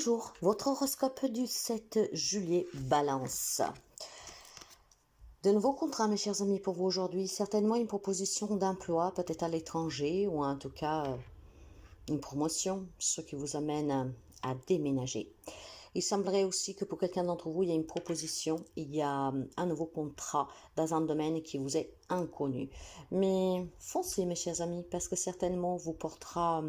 Bonjour, votre horoscope du 7 juillet Balance. De nouveaux contrats, mes chers amis, pour vous aujourd'hui. Certainement une proposition d'emploi, peut-être à l'étranger, ou en tout cas une promotion, ce qui vous amène à déménager. Il semblerait aussi que pour quelqu'un d'entre vous, il y a une proposition, il y a un nouveau contrat dans un domaine qui vous est inconnu. Mais foncez, mes chers amis, parce que certainement vous portera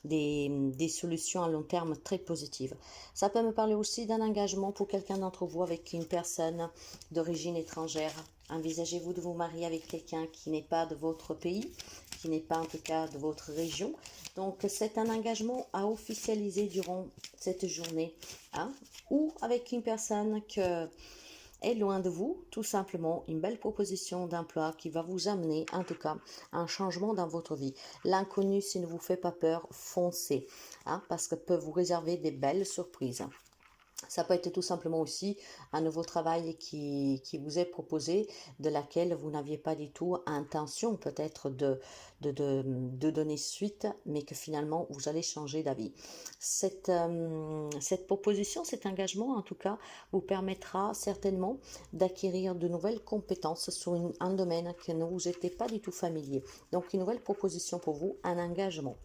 des solutions à long terme très positives. Ça peut me parler aussi d'un engagement pour quelqu'un d'entre vous avec une personne d'origine étrangère. Envisagez-vous de vous marier avec quelqu'un qui n'est pas de votre pays, qui n'est pas en tout cas de votre région. Donc c'est un engagement à officialiser durant cette journée, ou avec une personne que est loin de vous, tout simplement une belle proposition d'emploi qui va vous amener en tout cas un changement dans votre vie. L'inconnu, s'il ne vous fait pas peur, foncez, parce que peut vous réserver des belles surprises. Ça peut être tout simplement aussi un nouveau travail qui vous est proposé, de laquelle vous n'aviez pas du tout intention peut-être de donner suite, mais que finalement vous allez changer d'avis. Cette proposition, cet engagement en tout cas, vous permettra certainement d'acquérir de nouvelles compétences sur un domaine que ne vous était pas du tout familier. Donc une nouvelle proposition pour vous, un engagement.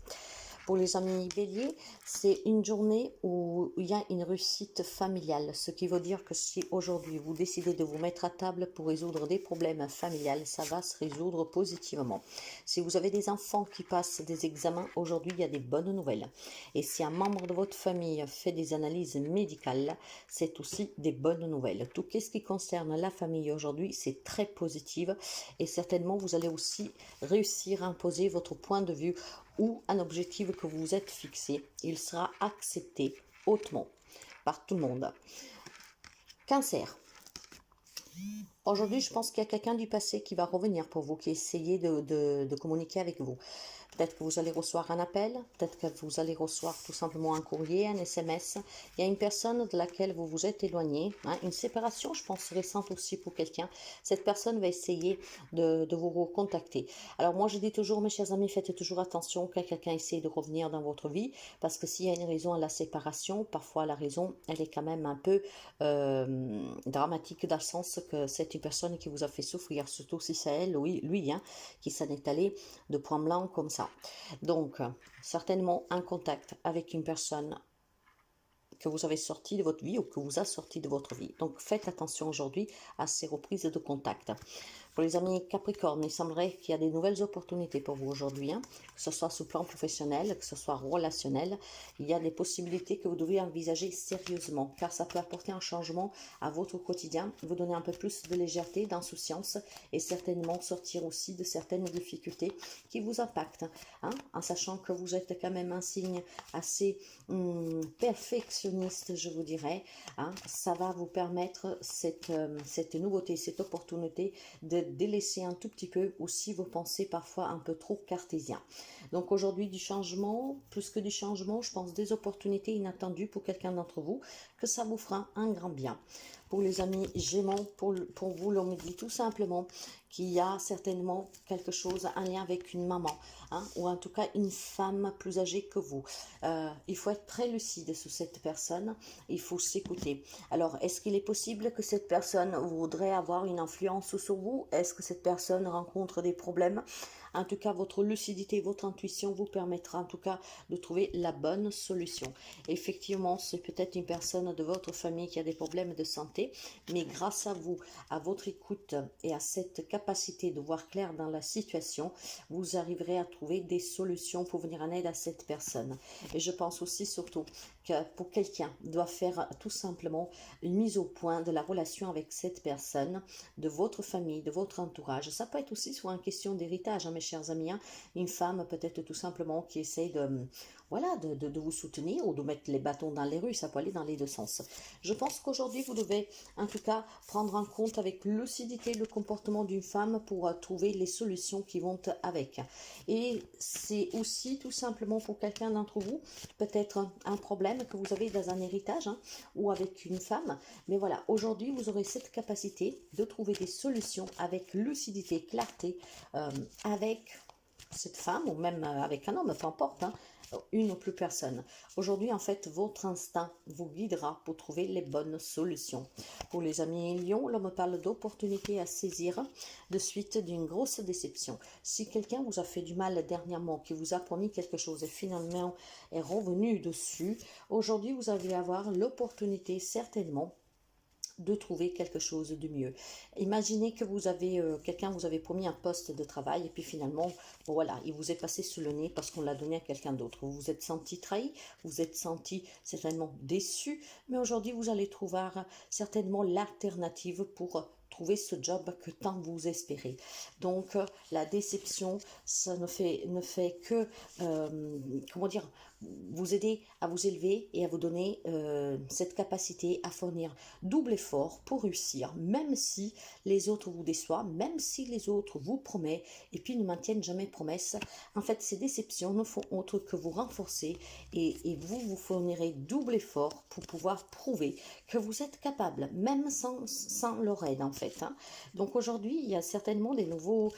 Pour les amis béliers, c'est une journée où il y a une réussite familiale, ce qui veut dire que si aujourd'hui vous décidez de vous mettre à table pour résoudre des problèmes familiales, ça va se résoudre positivement. Si vous avez des enfants qui passent des examens, aujourd'hui il y a des bonnes nouvelles. Et si un membre de votre famille fait des analyses médicales, c'est aussi des bonnes nouvelles. Tout ce qui concerne la famille aujourd'hui, c'est très positif et certainement vous allez aussi réussir à imposer votre point de vue ou un objectif que vous vous êtes fixé, il sera accepté hautement par tout le monde. Cancer. Aujourd'hui, je pense qu'il y a quelqu'un du passé qui va revenir pour vous, qui essaye de communiquer avec vous. Peut-être que vous allez recevoir un appel, peut-être que vous allez recevoir tout simplement un courrier, un SMS. Il y a une personne de laquelle vous vous êtes éloigné, une séparation, je pense, récente aussi pour quelqu'un. Cette personne va essayer de vous recontacter. Alors moi, je dis toujours, mes chers amis, faites toujours attention quand quelqu'un essaie de revenir dans votre vie, parce que s'il y a une raison à la séparation, parfois la raison, elle est quand même un peu dramatique dans le sens que c'est une personne qui vous a fait souffrir, surtout si c'est elle, oui, lui, qui s'en est allé de point blanc comme ça. Donc, certainement un contact avec une personne que vous avez sorti de votre vie ou que vous a sorti de votre vie. Donc, faites attention aujourd'hui à ces reprises de contact. Pour les amis Capricorne, il semblerait qu'il y a des nouvelles opportunités pour vous aujourd'hui, que ce soit sur le plan professionnel, que ce soit relationnel. Il y a des possibilités que vous devez envisager sérieusement, car ça peut apporter un changement à votre quotidien, vous donner un peu plus de légèreté, d'insouciance et certainement sortir aussi de certaines difficultés qui vous impactent, en sachant que vous êtes quand même un signe assez perfectionniste, je vous dirais. Ça va vous permettre cette nouveauté, cette opportunité de délaisser un tout petit peu aussi vos pensées parfois un peu trop cartésiens. Donc aujourd'hui du changement, plus que du changement, je pense des opportunités inattendues pour quelqu'un d'entre vous, que ça vous fera un grand bien. Pour les amis Gémeaux, pour vous, l'on me dit tout simplement qu'il y a certainement quelque chose, un lien avec une maman, ou en tout cas une femme plus âgée que vous. Il faut être très lucide sur cette personne, il faut s'écouter. Alors, est-ce qu'il est possible que cette personne voudrait avoir une influence sur vous? Est-ce que cette personne rencontre des problèmes? En tout cas, votre lucidité, votre intuition vous permettra en tout cas de trouver la bonne solution. Effectivement, c'est peut-être une personne de votre famille qui a des problèmes de santé, mais grâce à vous, à votre écoute et à cette capacité de voir clair dans la situation, vous arriverez à trouver des solutions pour venir en aide à cette personne. Et je pense aussi surtout que pour quelqu'un doit faire tout simplement une mise au point de la relation avec cette personne, de votre famille, de votre entourage. Ça peut être aussi sur une question d'héritage, mes chers amis. Une femme peut-être tout simplement qui essaye de vous soutenir ou de mettre les bâtons dans les roues, ça peut aller dans les deux sens. Je pense qu'aujourd'hui, vous devez en tout cas prendre en compte avec lucidité le comportement d'une femme pour trouver les solutions qui vont avec. Et c'est aussi tout simplement pour quelqu'un d'entre vous, peut-être un problème que vous avez dans un héritage ou avec une femme. Mais voilà, aujourd'hui, vous aurez cette capacité de trouver des solutions avec lucidité, clarté, avec cette femme, ou même avec un homme, peu importe, hein, une ou plus personnes. Aujourd'hui, en fait, votre instinct vous guidera pour trouver les bonnes solutions. Pour les amis Lion, l'homme parle d'opportunités à saisir de suite d'une grosse déception. Si quelqu'un vous a fait du mal dernièrement, qui vous a promis quelque chose et finalement est revenu dessus, aujourd'hui, vous allez avoir l'opportunité certainement de trouver quelque chose de mieux. Imaginez que vous avez quelqu'un vous avez promis un poste de travail et puis finalement, bon, voilà, il vous est passé sous le nez parce qu'on l'a donné à quelqu'un d'autre. Vous vous êtes senti trahi, vous vous êtes senti certainement déçu, mais aujourd'hui vous allez trouver certainement l'alternative pour trouver ce job que tant vous espérez. Donc la déception, ça ne fait que comment dire, vous aider à vous élever et à vous donner cette capacité à fournir double effort pour réussir, même si les autres vous déçoivent, même si les autres vous promettent et puis ne maintiennent jamais promesse. En fait, ces déceptions ne font autre que vous renforcer et vous vous fournirez double effort pour pouvoir prouver que vous êtes capable, même sans leur aide en fait. Hein. Donc aujourd'hui, il y a certainement des nouveaux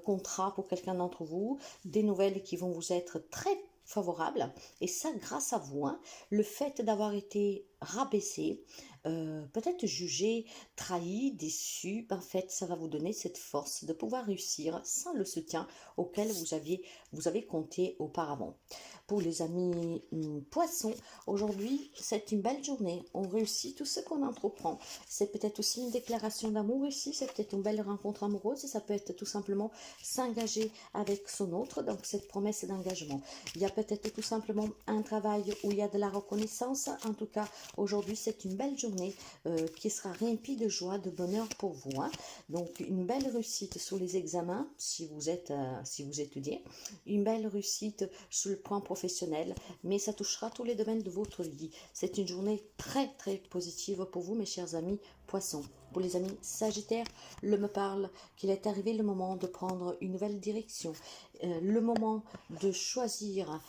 contrats pour quelqu'un d'entre vous, des nouvelles qui vont vous être très favorable et ça grâce à vous, hein, le fait d'avoir été rabaissé, peut-être jugé, trahi, déçu, en fait ça va vous donner cette force de pouvoir réussir sans le soutien auquel vous avez compté auparavant. Pour les amis poissons, aujourd'hui c'est une belle journée, on réussit tout ce qu'on entreprend. C'est peut-être aussi une déclaration d'amour ici, c'est peut-être une belle rencontre amoureuse, et ça peut être tout simplement s'engager avec son autre, donc cette promesse d'engagement. Il y a peut-être tout simplement un travail où il y a de la reconnaissance. En tout cas, aujourd'hui, c'est une belle journée qui sera remplie de joie, de bonheur pour vous. Hein. Donc, une belle réussite sur les examens, si vous étudiez. Une belle réussite sur le plan professionnel, mais ça touchera tous les domaines de votre vie. C'est une journée très, très positive pour vous, mes chers amis Poissons. Pour les amis Sagittaires, le me parle qu'il est arrivé le moment de prendre une nouvelle direction, le moment de choisir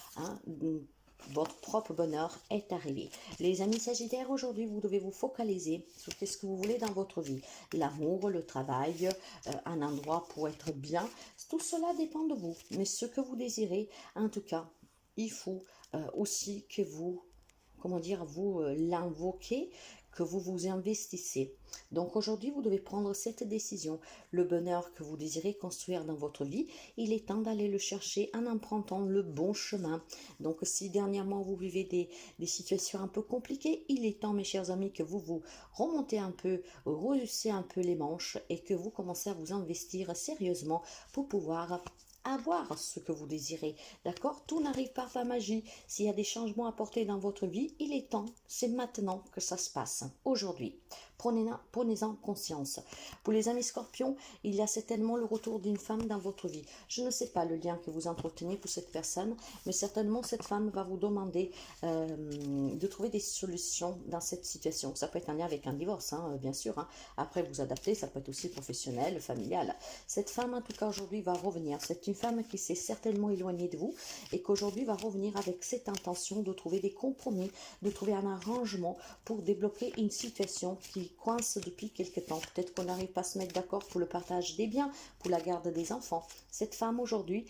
votre propre bonheur est arrivé. Les amis Sagittaires, aujourd'hui, vous devez vous focaliser sur ce que vous voulez dans votre vie. L'amour, le travail, un endroit pour être bien, tout cela dépend de vous. Mais ce que vous désirez, en tout cas, il faut aussi que vous, comment dire, vous l'invoquez, que vous vous investissez. Donc aujourd'hui, vous devez prendre cette décision. Le bonheur que vous désirez construire dans votre vie, il est temps d'aller le chercher en empruntant le bon chemin. Donc si dernièrement vous vivez des situations un peu compliquées, il est temps, mes chers amis, que vous remontez un peu, rehaussez un peu les manches et que vous commencez à vous investir sérieusement pour pouvoir avoir ce que vous désirez. D'accord? Tout n'arrive pas par magie. S'il y a des changements à apporter dans votre vie, il est temps. C'est maintenant que ça se passe. Aujourd'hui. Prenez-en conscience. Pour les amis scorpions, il y a certainement le retour d'une femme dans votre vie. Je ne sais pas le lien que vous entretenez pour cette personne, mais certainement cette femme va vous demander de trouver des solutions dans cette situation. Ça peut être un lien avec un divorce, hein, bien sûr. Hein. Après, vous adaptez, ça peut être aussi professionnel, familial. Cette femme, en tout cas, aujourd'hui, va revenir. C'est une femme qui s'est certainement éloignée de vous et qu'aujourd'hui va revenir avec cette intention de trouver des compromis, de trouver un arrangement pour débloquer une situation qui coince depuis quelque temps. Peut-être qu'on n'arrive pas à se mettre d'accord pour le partage des biens, pour la garde des enfants. Cette femme aujourd'hui,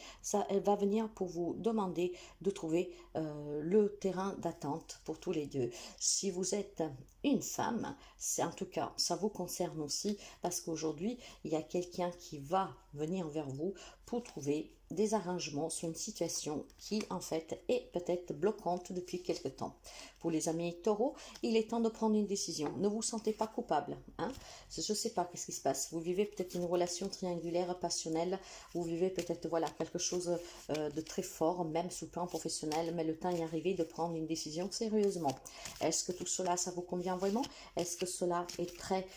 elle va venir pour vous demander de trouver le terrain d'attente pour tous les deux. Si vous êtes une femme, c'est en tout cas, ça vous concerne aussi parce qu'aujourd'hui, il y a quelqu'un qui va venir vers vous pour trouver des arrangements sur une situation qui en fait est peut-être bloquante depuis quelque temps. Pour les amis taureaux, il est temps de prendre une décision. Ne vous sentez pas coupable. Hein? Je ne sais pas qu'est-ce qui se passe. Vous vivez peut-être une relation triangulaire passionnelle. Vous vivez peut-être voilà, quelque chose de très fort, même sous le plan professionnel. Mais le temps est arrivé de prendre une décision sérieusement. Est-ce que tout cela, ça vous convient vraiment? Est-ce que cela est très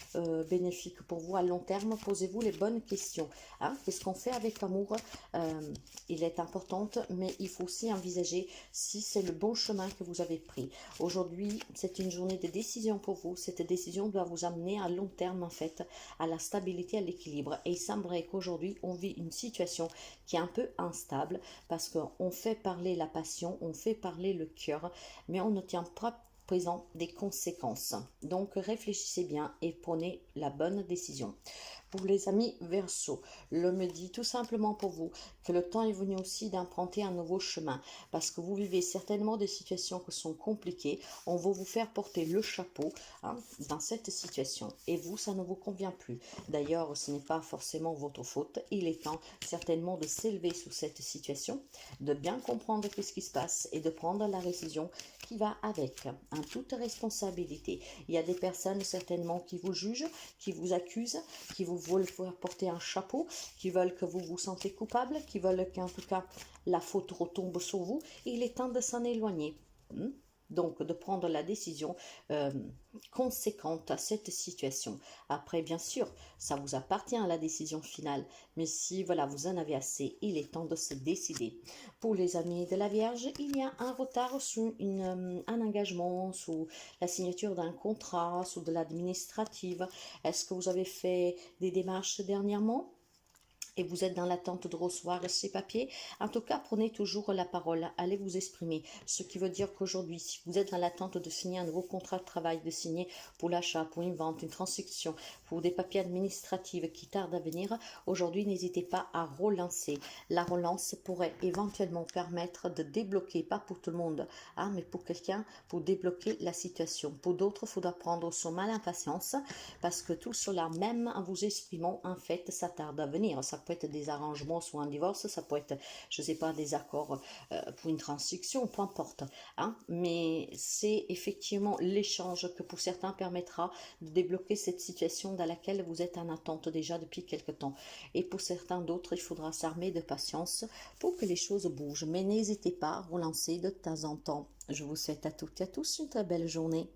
bénéfique pour vous à long terme? Posez-vous les bonnes questions. Hein? Qu'est-ce qu'on fait avec l'amour? Il est importante, mais il faut aussi envisager si c'est le bon chemin que vous avez pris. Aujourd'hui, c'est une journée de décision pour vous. Cette décision doit vous amener à long terme, en fait, à la stabilité, à l'équilibre. Et il semblerait qu'aujourd'hui, on vit une situation qui est un peu instable parce qu'on fait parler la passion, on fait parler le cœur, mais on ne tient pas présent des conséquences. Donc, réfléchissez bien et prenez la bonne décision. Pour les amis Verseau, le me dit tout simplement pour vous que le temps est venu aussi d'emprunter un nouveau chemin parce que vous vivez certainement des situations qui sont compliquées. On va vous faire porter le chapeau dans cette situation et vous, ça ne vous convient plus. D'ailleurs, ce n'est pas forcément votre faute. Il est temps certainement de s'élever sous cette situation, de bien comprendre ce qui se passe et de prendre la décision qui va avec, en toute responsabilité. Il y a des personnes certainement qui vous jugent, qui vous accusent, qui vous veulent faire porter un chapeau, qui veulent que vous vous sentez coupable, qui veulent qu'en tout cas la faute retombe sur vous. Il est temps de s'en éloigner. Donc, de prendre la décision conséquente à cette situation. Après, bien sûr, ça vous appartient à la décision finale. Mais si, voilà, vous en avez assez, il est temps de se décider. Pour les amis de la Vierge, il y a un retard sur un engagement, sous la signature d'un contrat, sous de l'administrative. Est-ce que vous avez fait des démarches dernièrement ? Et vous êtes dans l'attente de recevoir ces papiers, en tout cas, prenez toujours la parole, allez vous exprimer. Ce qui veut dire qu'aujourd'hui, si vous êtes dans l'attente de signer un nouveau contrat de travail, de signer pour l'achat, pour une vente, une transaction, pour des papiers administratifs qui tardent à venir, aujourd'hui, n'hésitez pas à relancer. La relance pourrait éventuellement permettre de débloquer, pas pour tout le monde, mais pour quelqu'un, pour débloquer la situation. Pour d'autres, il faudra prendre son mal en patience, parce que tout cela, même en vous exprimant, en fait, ça tarde à venir. Ça peut être des arrangements sur un divorce, ça peut être, je ne sais pas, des accords pour une transaction, peu importe. Mais c'est effectivement l'échange que pour certains permettra de débloquer cette situation dans laquelle vous êtes en attente déjà depuis quelque temps. Et pour certains d'autres, il faudra s'armer de patience pour que les choses bougent. Mais n'hésitez pas à relancer de temps en temps. Je vous souhaite à toutes et à tous une très belle journée.